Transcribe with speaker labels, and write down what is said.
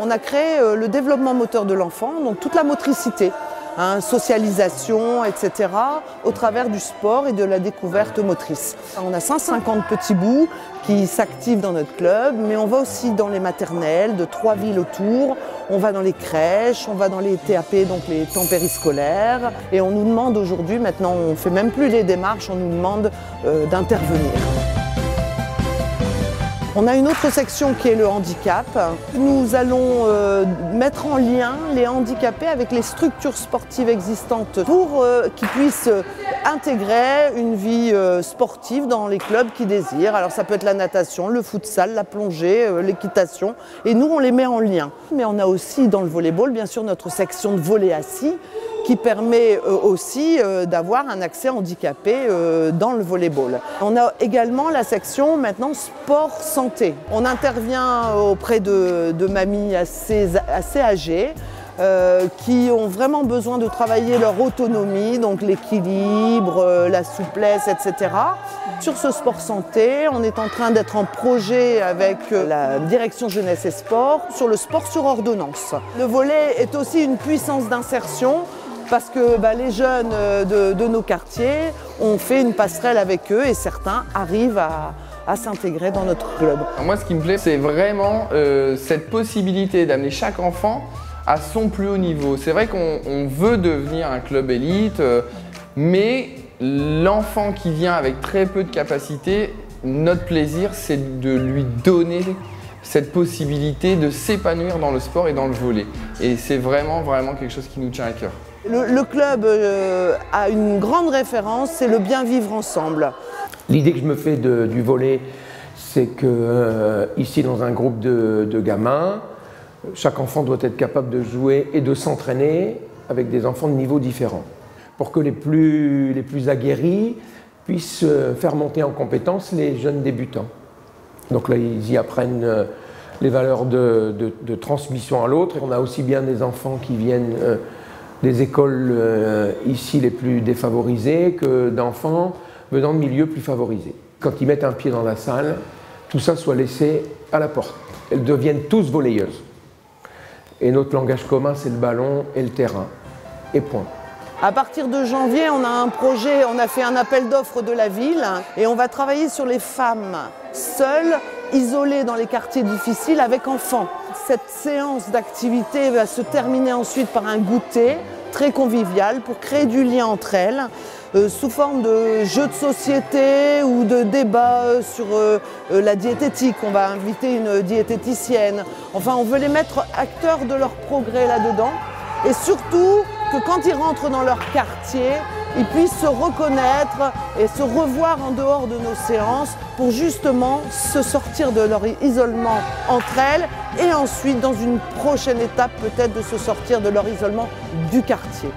Speaker 1: On a créé le développement moteur de l'enfant, donc toute la motricité, hein, socialisation, etc., au travers du sport et de la découverte motrice. On a 150 petits bouts qui s'activent dans notre club, mais on va aussi dans les maternelles de 3 villes autour, on va dans les crèches, on va dans les TAP, donc les temps périscolaires, et on nous demande aujourd'hui, maintenant on ne fait même plus les démarches, on nous demande d'intervenir. On a une autre section qui est le handicap. Nous allons mettre en lien les handicapés avec les structures sportives existantes pour qu'ils puissent intégrer une vie sportive dans les clubs qu'ils désirent. Alors ça peut être la natation, le futsal, la plongée, l'équitation. Et nous, on les met en lien. Mais on a aussi dans le volleyball, bien sûr, notre section de volley assis qui permet aussi d'avoir un accès handicapé dans le volleyball. On a également la section maintenant sport-santé. On intervient auprès de mamies assez âgées qui ont vraiment besoin de travailler leur autonomie, donc l'équilibre, la souplesse, etc. Sur ce sport-santé, on est en train d'être en projet avec la direction jeunesse et sport sur le sport sur ordonnance. Le volley est aussi une puissance d'insertion parce que les jeunes de nos quartiers ont fait une passerelle avec eux et certains arrivent à s'intégrer dans notre club.
Speaker 2: Moi, ce qui me plaît, c'est vraiment cette possibilité d'amener chaque enfant à son plus haut niveau. C'est vrai qu'on veut devenir un club élite, mais l'enfant qui vient avec très peu de capacités, notre plaisir, c'est de lui donner cette possibilité de s'épanouir dans le sport et dans le volley. Et c'est vraiment quelque chose qui nous tient à cœur.
Speaker 1: Le club a une grande référence, c'est le bien vivre ensemble.
Speaker 3: L'idée que je me fais du volley, c'est que ici dans un groupe de gamins, chaque enfant doit être capable de jouer et de s'entraîner avec des enfants de niveaux différents, pour que les plus aguerris puissent faire monter en compétence les jeunes débutants. Donc là, ils y apprennent les valeurs de transmission à l'autre. On a aussi bien des enfants qui viennent des écoles ici les plus défavorisées que d'enfants venant de milieux plus favorisés. Quand ils mettent un pied dans la salle, tout ça soit laissé à la porte. Elles deviennent tous volleyeuses. Et notre langage commun, c'est le ballon et le terrain. Et point.
Speaker 1: À partir de janvier, on a un projet, on a fait un appel d'offres de la ville et on va travailler sur les femmes seules, isolées dans les quartiers difficiles avec enfants. Cette séance d'activité va se terminer ensuite par un goûter très convivial pour créer du lien entre elles sous forme de jeux de société ou de débats sur la diététique. On va inviter une diététicienne. Enfin, on veut les mettre acteurs de leur progrès là-dedans et surtout que quand ils rentrent dans leur quartier, ils puissent se reconnaître et se revoir en dehors de nos séances pour justement se sortir de leur isolement entre elles et ensuite, dans une prochaine étape, peut-être de se sortir de leur isolement du quartier.